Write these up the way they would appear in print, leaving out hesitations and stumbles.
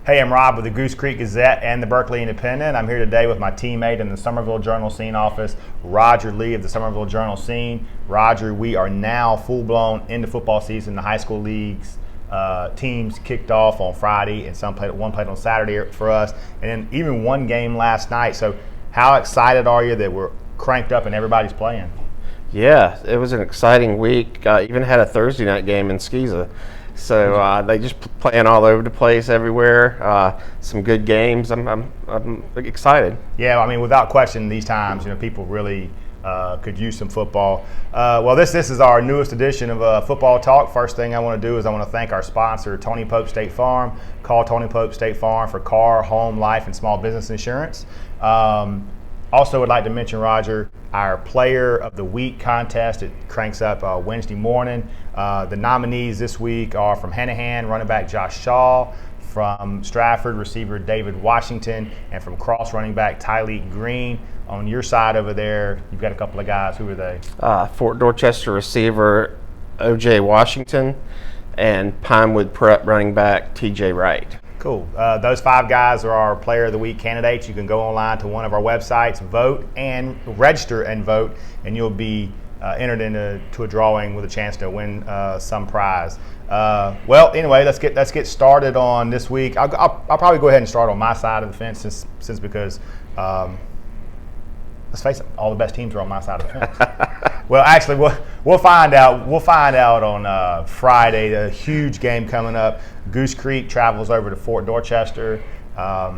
Hey, I'm Rob with the Goose Creek Gazette and the Berkeley Independent. I'm here today with my teammate in the Summerville Journal Scene office, Roger Lee of the Summerville Journal Scene. Roger, we are now full-blown into football season. The high school leagues teams kicked off on Friday, and one played on Saturday for us, and then even one game last night. So how excited are you that we're cranked up and everybody's playing? Yeah, it was an exciting week. Even had a Thursday night game in Skeeza. So they just playing all over the place everywhere. Some good games. I'm excited. Yeah, I mean, without question, these times, people really could use some football. Well, this is our newest edition of Football Talk. First thing I want to do is I want to thank our sponsor, Tony Pope State Farm. Call Tony Pope State Farm for car, home, life, and small business insurance. Also would like to mention, Roger, our Player of the Week contest. It cranks up Wednesday morning. The nominees this week are from Hanahan, running back Josh Shaw, from Stratford, receiver David Washington, and from Cross, running back Tyleek Green. On your side over there, you've got a couple of guys. Who are they? Fort Dorchester receiver O.J. Washington and Pinewood Prep running back T.J. Wright. Cool. Those five guys are our Player of the Week candidates. You can go online to one of our websites, vote and register and vote, and you'll be entered into a drawing with a chance to win some prize. Well, anyway, let's get started on this week. I'll probably go ahead and start on my side of the fence since because let's face it, all the best teams are on my side of the fence. Well, actually, we'll find out. We'll find out on Friday. A huge game coming up. Goose Creek travels over to Fort Dorchester. I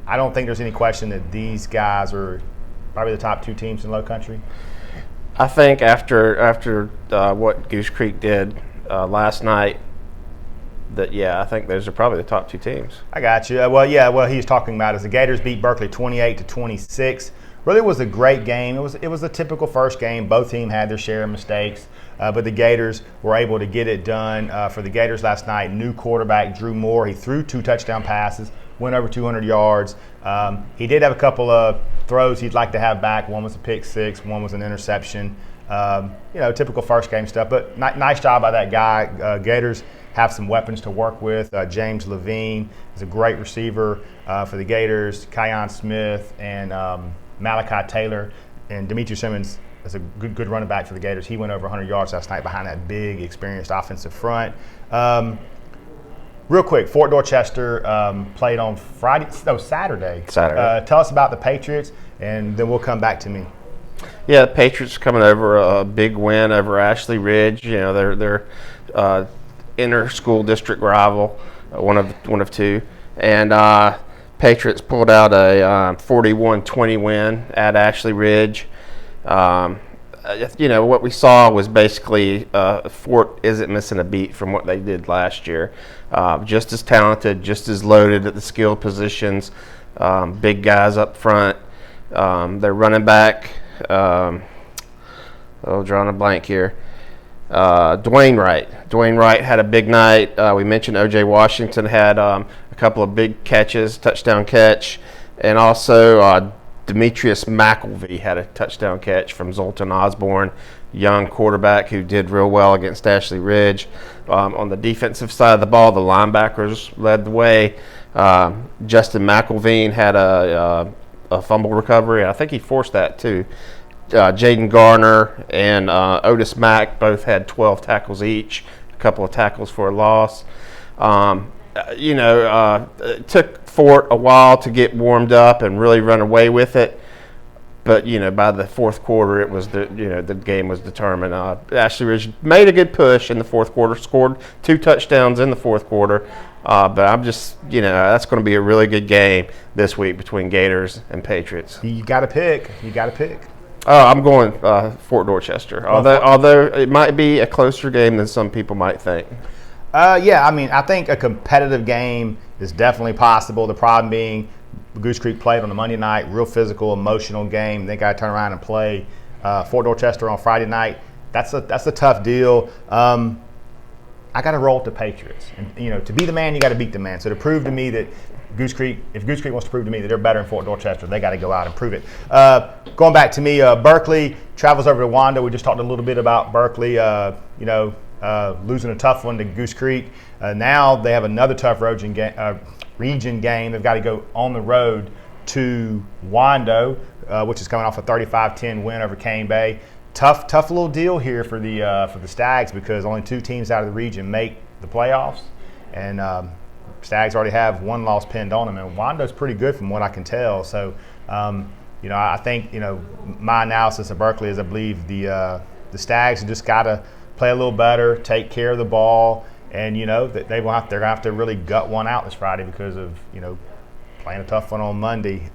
don't think there's any question that these guys are probably the top two teams in Low Country. I think after what Goose Creek did last night, I think those are probably the top two teams. I got you. Well, he's talking about is the Gators beat Berkeley 28-26. Really was a great game. It was a typical first game. Both teams had their share of mistakes, but the Gators were able to get it done. For the Gators last night, new quarterback Drew Moore. He threw 2 touchdown passes, went over 200 yards. He did have a couple of throws he'd like to have back. One was a pick six, one was an interception. Typical first game stuff, but nice job by that guy. Gators have some weapons to work with. James Levine is a great receiver for the Gators. Kyon Smith and Malachi Taylor, and Demetrius Simmons is a good running back for the Gators. He went over 100 yards last night behind that big, experienced offensive front. Real quick, Fort Dorchester played on Saturday. Tell us about the Patriots, and then we'll come back to me. Yeah, the Patriots coming over a big win over Ashley Ridge. They're inter-school district rival, one of two, and Patriots pulled out a 41-20 win at Ashley Ridge. What we saw was basically Fort isn't missing a beat from what they did last year. Just as talented, just as loaded at the skill positions, big guys up front. Their running back, drawing a blank here. Dwayne Wright. Dwayne Wright had a big night. We mentioned O.J. Washington had a couple of big catches, touchdown catch, and also Demetrius McElvey had a touchdown catch from Zoltan Osborne, young quarterback who did real well against Ashley Ridge. On the defensive side of the ball, the linebackers led the way. Justin McElveen had a fumble recovery. I think he forced that too. Jaden Garner and Otis Mack both had 12 tackles each, a couple of tackles for a loss. It took Fort a while to get warmed up and really run away with it. But, by the fourth quarter, it was the game was determined. Ashley Ridge made a good push in the fourth quarter, scored 2 touchdowns in the fourth quarter. But I'm just, that's going to be a really good game this week between Gators and Patriots. You got to pick. Oh, I'm going Fort Dorchester, although it might be a closer game than some people might think. I think a competitive game is definitely possible. The problem being Goose Creek played on a Monday night, real physical, emotional game. They got to turn around and play Fort Dorchester on Friday night. That's a tough deal. I got to roll with the Patriots. And, to be the man, you got to beat the man. So to prove to me that if Goose Creek wants to prove to me that they're better in Fort Dorchester, they got to go out and prove it. Going back to me, Berkeley travels over to Wanda. We just talked a little bit about Berkeley. losing a tough one to Goose Creek. Now they have another tough region game. They've got to go on the road to Wanda, which is coming off a 35-10 win over Cane Bay. Tough little deal here for the Stags, because only 2 teams out of the region make the playoffs, and Stags already have 1 loss pinned on them, and Wanda's pretty good from what I can tell. So, I think my analysis of Berkeley is I believe the Stags just got to play a little better, take care of the ball, and they're gonna have to really gut one out this Friday because of playing a tough one on Monday.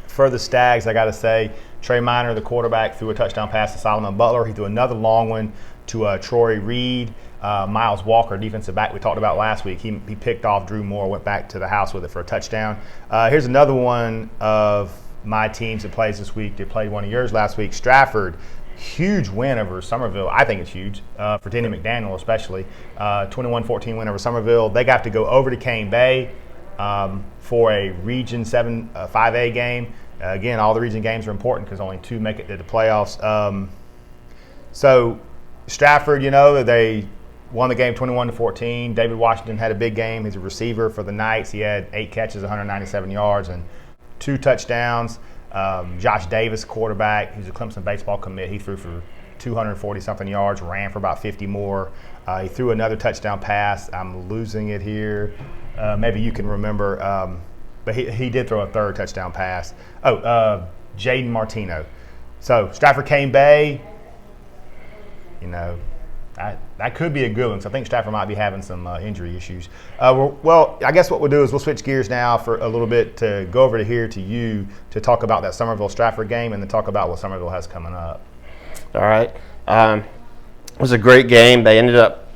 For the Stags, I got to say, Trey Minor, the quarterback, threw a touchdown pass to Solomon Butler. He threw another long one to Troy Reed. Miles Walker, defensive back we talked about last week, he picked off Drew Moore, went back to the house with it for a touchdown. Here's another one of my teams that plays this week. They played one of yours last week. Stratford, huge win over Summerville. I think it's huge for Denny McDaniel especially. 21-14 win over Summerville. They got to go over to Cane Bay for a Region 7 5A game. Again, all the region games are important because only 2 make it to the playoffs. So Stratford, they won the game 21-14. David Washington had a big game. He's a receiver for the Knights. He had 8 catches, 197 yards, and 2 touchdowns. Josh Davis, quarterback, he's a Clemson baseball commit. He threw for 240-something yards, ran for about 50 more. He threw another touchdown pass. I'm losing it here. Maybe you can remember. But he did throw a 3rd touchdown pass. Jaden Martino. So Stratford Cane Bay, that could be a good one. So I think Stratford might be having some injury issues. Well, I guess what we'll do is we'll switch gears now for a little bit to go over to here to you to talk about that Summerville-Stratford game and then talk about what Summerville has coming up. All right. It was a great game. They ended up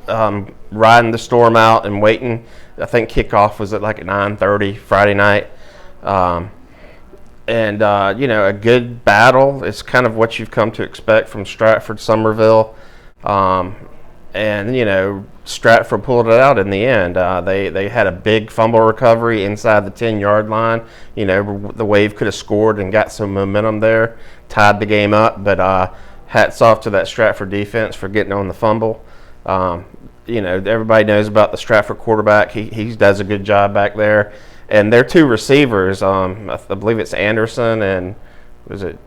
riding the storm out and waiting. I think kickoff was at like 9:30 Friday night. A good battle. It's kind of what you've come to expect from Stratford, Summerville. Stratford pulled it out in the end. They had a big fumble recovery inside the 10-yard line. The Wave could have scored and got some momentum there, tied the game up. But hats off to that Stratford defense for getting on the fumble. Everybody knows about the Stratford quarterback. He does a good job back there. And their 2 receivers, I believe it's Anderson and was it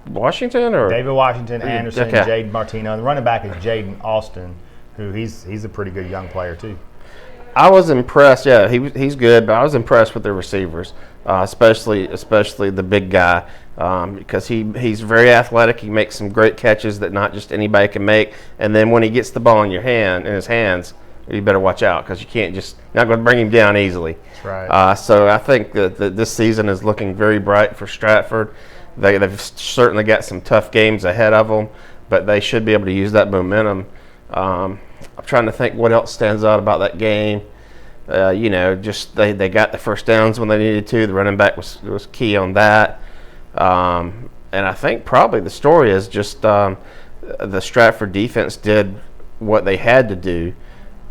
Washington or David Washington, Anderson, okay. Jaden Martino. The running back is Jaden Austin, who he's a pretty good young player too. I was impressed. Yeah, he's good, but I was impressed with the receivers, especially the big guy, because he's very athletic. He makes some great catches that not just anybody can make. And then when he gets the ball in his hands, you better watch out because not going to bring him down easily. That's right. So I think that this season is looking very bright for Stratford. They've certainly got some tough games ahead of them, but they should be able to use that momentum. I'm trying to think what else stands out about that game. They got the first downs when they needed to. The running back was key on that. And I think probably the story is just the Stratford defense did what they had to do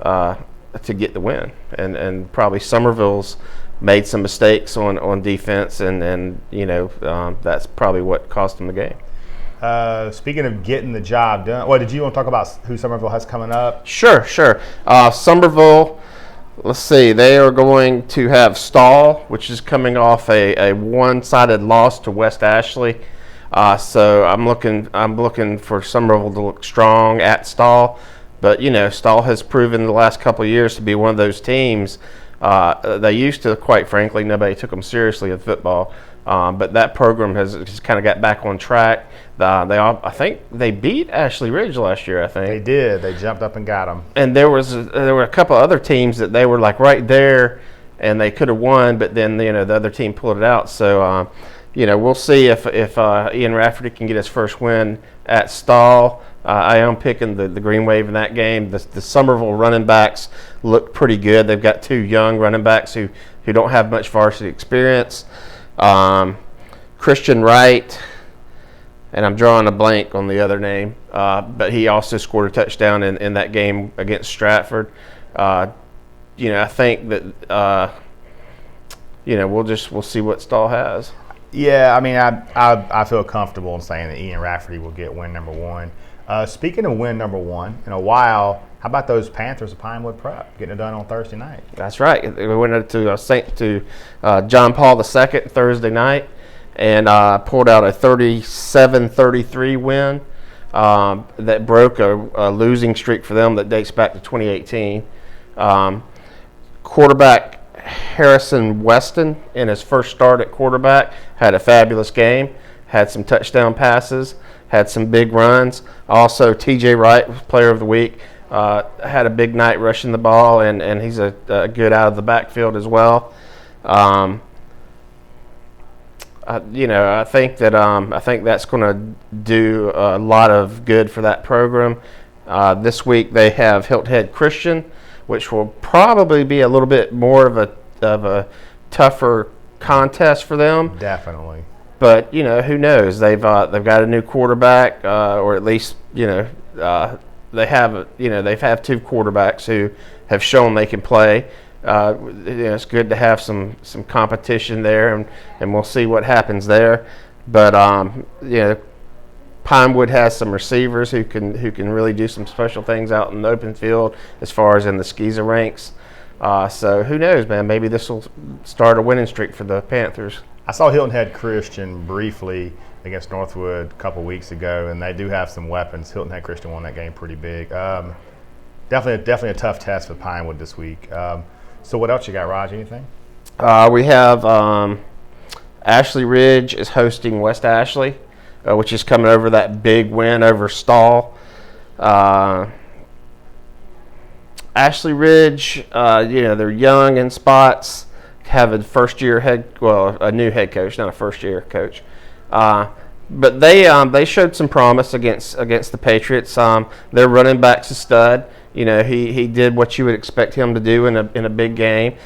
to get the win. And probably Summerville's made some mistakes on defense, and that's probably what cost them the game. Speaking of getting the job done, did you want to talk about who Summerville has coming up? Sure. Summerville, let's see, they are going to have Stahl, which is coming off a one-sided loss to West Ashley. So I'm looking for Summerville to look strong at Stahl. But, Stahl has proven the last couple of years to be one of those teams. They used to, quite frankly, nobody took them seriously in football. But that program has kind of got back on track. I think they beat Ashley Ridge last year, I think. They did. They jumped up and got them. And there were a couple other teams that they were like right there, and they could have won, but then the other team pulled it out. So, we'll see if Ian Rafferty can get his first win at Stahl. I am picking the Green Wave in that game. The Summerville running backs look pretty good. They've got 2 young running backs who don't have much varsity experience. Christian Wright, and I'm drawing a blank on the other name, but he also scored a touchdown in that game against Stratford. I think that we'll see what Stahl has. Yeah, I mean, I feel comfortable in saying that Ian Rafferty will get win number one. Speaking of win number one, in a while, how about those Panthers of Pinewood Prep getting it done on Thursday night? That's right. We went to John Paul II Thursday night and pulled out a 37-33 win that broke a losing streak for them that dates back to 2018. Quarterback Harrison Weston, in his first start at quarterback, had a fabulous game, had some touchdown passes, had some big runs. Also, TJ Wright was player of the week, had a big night rushing the ball, and he's a good out of the backfield as well. I think that's going to do a lot of good for that program. This week they have Hilton Head Christian, which will probably be a little bit more of a tougher contest for them. Definitely. But who knows? They've got a new quarterback, or at least they have two quarterbacks who have shown they can play. It's good to have some competition there, and we'll see what happens there. But Pinewood has some receivers who can really do some special things out in the open field as far as in the skeezer ranks. So who knows, man? Maybe this will start a winning streak for the Panthers. I saw Hilton Head Christian briefly against Northwood a couple weeks ago, and they do have some weapons. Hilton Head Christian won that game pretty big. Definitely a tough test for Pinewood this week. So what else you got, Raj? Anything? We have Ashley Ridge is hosting West Ashley, which is coming over that big win over Stall. Ashley Ridge, they're young in spots, have a a new head coach, not a first-year coach. But they showed some promise against the Patriots. Their running back's a stud. He did what you would expect him to do in a big game.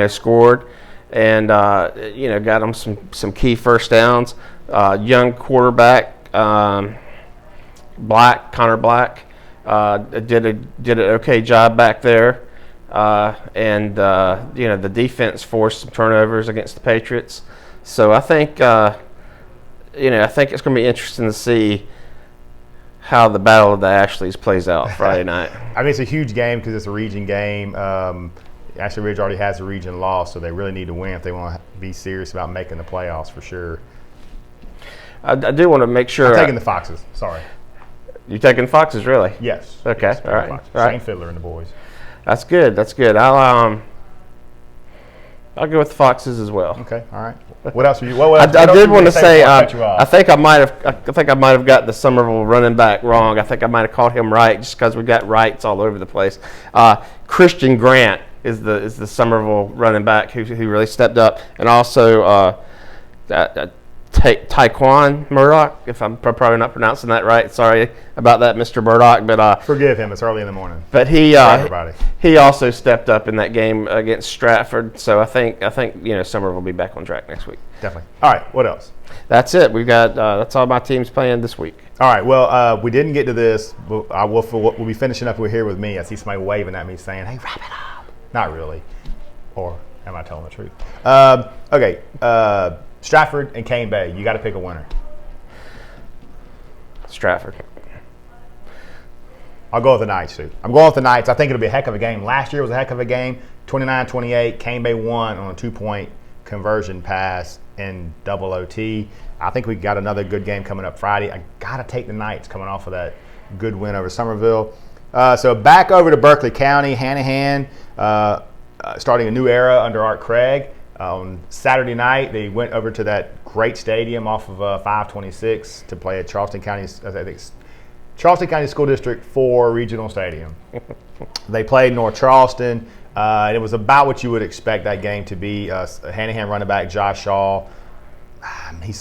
Scored and got them some key first downs. Young quarterback, Connor Black, did an okay job back there. The defense forced some turnovers against the Patriots. So I think it's going to be interesting to see how the Battle of the Ashleys plays out Friday night. I mean, it's a huge game because it's a region game. Ashley Ridge already has a region loss, so they really need to win if they want to be serious about making the playoffs for sure. I do want to make sure. I'm taking the Foxes. Sorry. You taking Foxes, really? Yes. Okay. Yes, all right. Foxes. All right. Shane Fiddler and the boys. That's good. I'll go with the Foxes as well. Okay. All right. What else? I did want to say. I think I might have got the Summerville running back wrong. I think I might have called him Wright just because we got Wrights all over the place. Christian Grant is the Summerville running back who really stepped up, and also Taekwon Murdoch, if I'm probably not pronouncing that right. Sorry about that, Mr. Murdoch. But forgive him. It's early in the morning. But he also stepped up in that game against Stratford. So I think Summerville will be back on track next week. Definitely. All right. What else? That's it. We've got that's all my teams playing this week. All right. Well, we didn't get to this. We'll be finishing up here with me. I see somebody waving at me saying, "Hey, wrap it up." Not really. Or am I telling the truth? Okay. Stratford and Cane Bay. You got to pick a winner. Stratford. I'll go with the Knights, too. I'm going with the Knights. I think it'll be a heck of a game. Last year was a heck of a game. 29-28. Cane Bay won on a 2-point conversion pass in double OT. I think we got another good game coming up Friday. I got to take the Knights coming off of that good win over Summerville. So back over to Berkeley County. Hanahan starting a new era under Art Craig. On Saturday night, they went over to that great stadium off of 526 to play at Charleston County School District 4 Regional Stadium. They played North Charleston, and it was about what you would expect that game to be. Hanahan running back Josh Shaw, he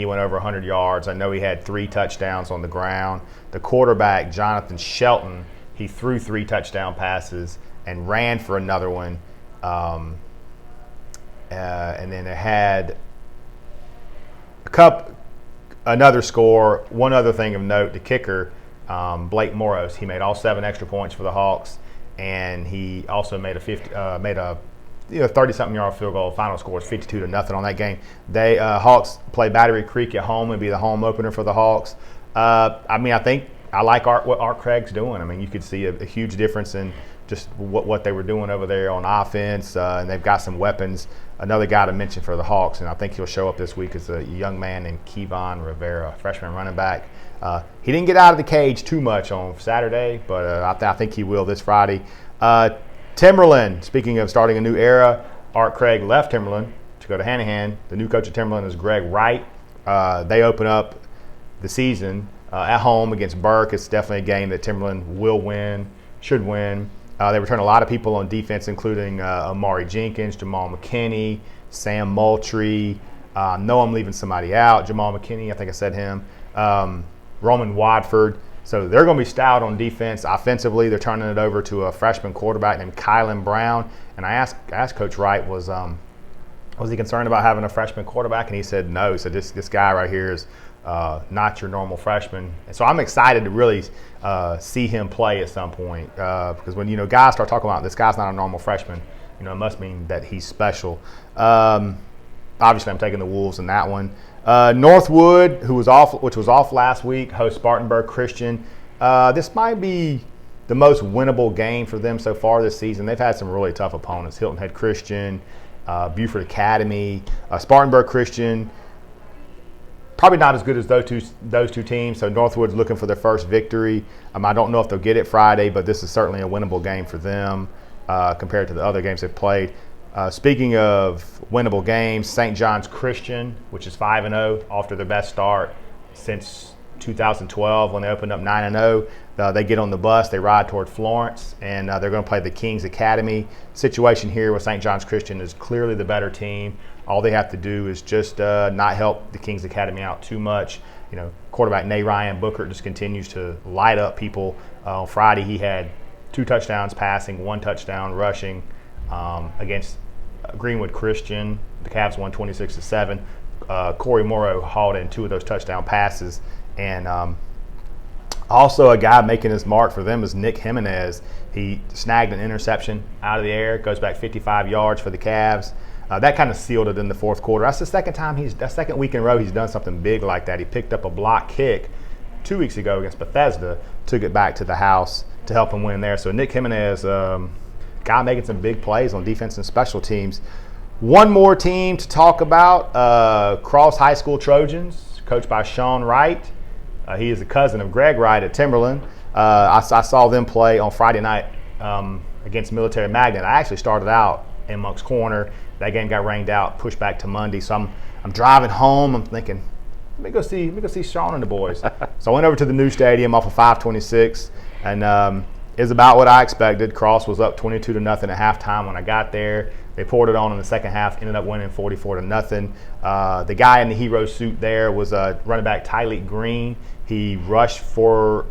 went over 100 yards. I know he had 3 touchdowns on the ground. The quarterback, Jonathan Shelton, he threw 3 touchdown passes and ran for another one. And then it had another score. One other thing of note, the kicker, Blake Moros, he made all 7 extra points for the Hawks, and he also made a 30-something yard field goal. Final score is 52-0 on that game. They Hawks play Battery Creek at home and be the home opener for the Hawks. I think I like what Art Craig's doing. I mean, you could see a huge difference in just what they were doing over there on offense, and they've got some weapons. Another guy to mention for the Hawks, and I think he'll show up this week, is a young man named Kevon Rivera, freshman running back. He didn't get out of the cage too much on Saturday, but I think he will this Friday. Timberland, speaking of starting a new era, Art Craig left Timberland to go to Hanahan. The new coach of Timberland is Greg Wright. They open up the season at home against Burke. It's definitely a game that Timberland will win, should win. They return a lot of people on defense, including Amari Jenkins, Jamal McKinney, Sam Moultrie. No, I'm leaving somebody out. Jamal McKinney, I think I said him. Roman Watford. So they're going to be stout on defense. Offensively, they're turning it over to a freshman quarterback named Kylan Brown. And I asked Coach Wright, was he concerned about having a freshman quarterback? And he said no. He said this guy right here is not your normal freshman. And so I'm excited to really see him play at some point, because when guys start talking about this guy's not a normal freshman, it must mean that he's special. Obviously, I'm taking the Wolves in that one. Northwood, which was off last week, hosts Spartanburg Christian. This might be the most winnable game for them so far this season. They've had some really tough opponents: Hilton Head Christian, Buford Academy, Spartanburg Christian. Probably not as good as those two teams. So Northwood's looking for their first victory. I don't know if they'll get it Friday, but this is certainly a winnable game for them compared to the other games they've played. Speaking of winnable games, St. John's Christian, which is 5-0 after their best start since 2012 when they opened up 9-0. They get on the bus, they ride toward Florence, and they're going to play the King's Academy. Situation here with St. John's Christian is clearly the better team. All they have to do is just not help the King's Academy out too much. Quarterback Ryan Booker just continues to light up people. On Friday, he had 2 touchdowns passing, 1 touchdown rushing against Greenwood Christian. The Cavs won 26-7. Corey Morrow hauled in 2 of those touchdown passes. And also a guy making his mark for them is Nick Jimenez. He snagged an interception out of the air, goes back 55 yards for the Cavs. That kind of sealed it in the fourth quarter. That's the second week in a row he's done something big like that. He picked up a block kick 2 weeks ago against Bethesda, took it back to the house to help him win there. So Nick Jimenez, guy making some big plays on defense and special teams. One more team to talk about, Cross High School Trojans, coached by Sean Wright. He is a cousin of Greg Wright at Timberland. I saw them play on Friday night against Military Magnet. I actually started out in Monk's Corner. That game got rained out, pushed back to Monday. So I'm driving home. I'm thinking, let me go see Sean and the boys. So I went over to the new stadium off of 526, and is about what I expected. Cross was up 22-0 at halftime when I got there. They poured it on in the second half, ended up winning 44-0. The guy in the hero suit there was running back Tyleek Green. He rushed for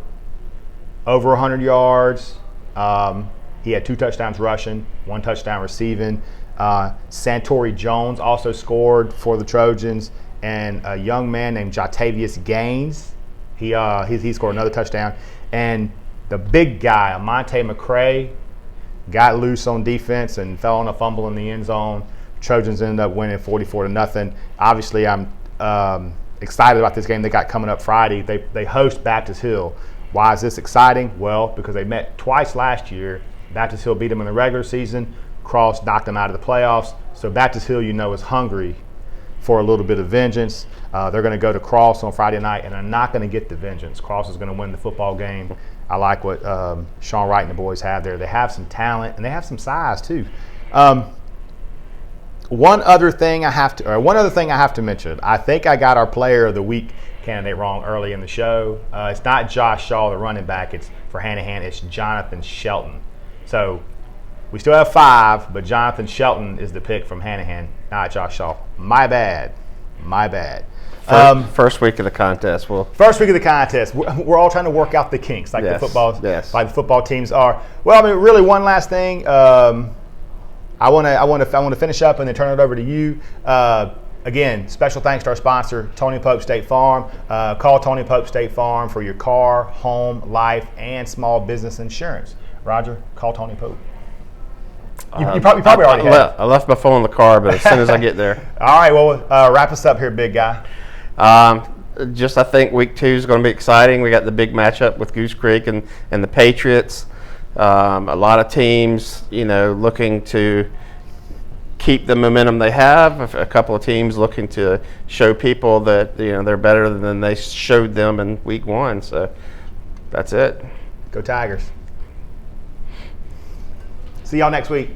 over 100 yards. He had 2 touchdowns rushing, 1 touchdown receiving. Santori Jones also scored for the Trojans, and a young man named Jatavius Gaines. He scored another touchdown. And the big guy, Amonte McCray, got loose on defense and fell on a fumble in the end zone. Trojans ended up winning 44-0. Obviously, I'm excited about this game they got coming up Friday. They host Baptist Hill. Why is this exciting? Well, because they met twice last year. Baptist Hill beat them in the regular season. Cross knocked them out of the playoffs. So Baptist Hill, is hungry for a little bit of vengeance. They're going to go to Cross on Friday night, and they're not going to get the vengeance. Cross is going to win the football game. I like what Sean Wright and the boys have there. They have some talent, and they have some size too. One other thing I have to mention. I think I got our Player of the Week candidate wrong early in the show. It's not Josh Shaw, the running back. It's for Hanahan. It's Jonathan Shelton. So we still have 5, but Jonathan Shelton is the pick from Hanahan, not Josh Shaw. My bad. First week of the contest. First week of the contest. We're all trying to work out the kinks, like the football teams are. Well, really, one last thing. I want to finish up and then turn it over to you. Again, special thanks to our sponsor, Tony Pope State Farm. Call Tony Pope State Farm for your car, home, life, and small business insurance. Roger, call Tony Pope. You probably already have. I left my phone in the car, but as soon as I get there. All right, well, wrap us up here, big guy. I think week 2 is going to be exciting. We got the big matchup with Goose Creek and the Patriots. A lot of teams, looking to keep the momentum they have. A couple of teams looking to show people that they're better than they showed them in week 1. So that's it. Go Tigers. See y'all next week.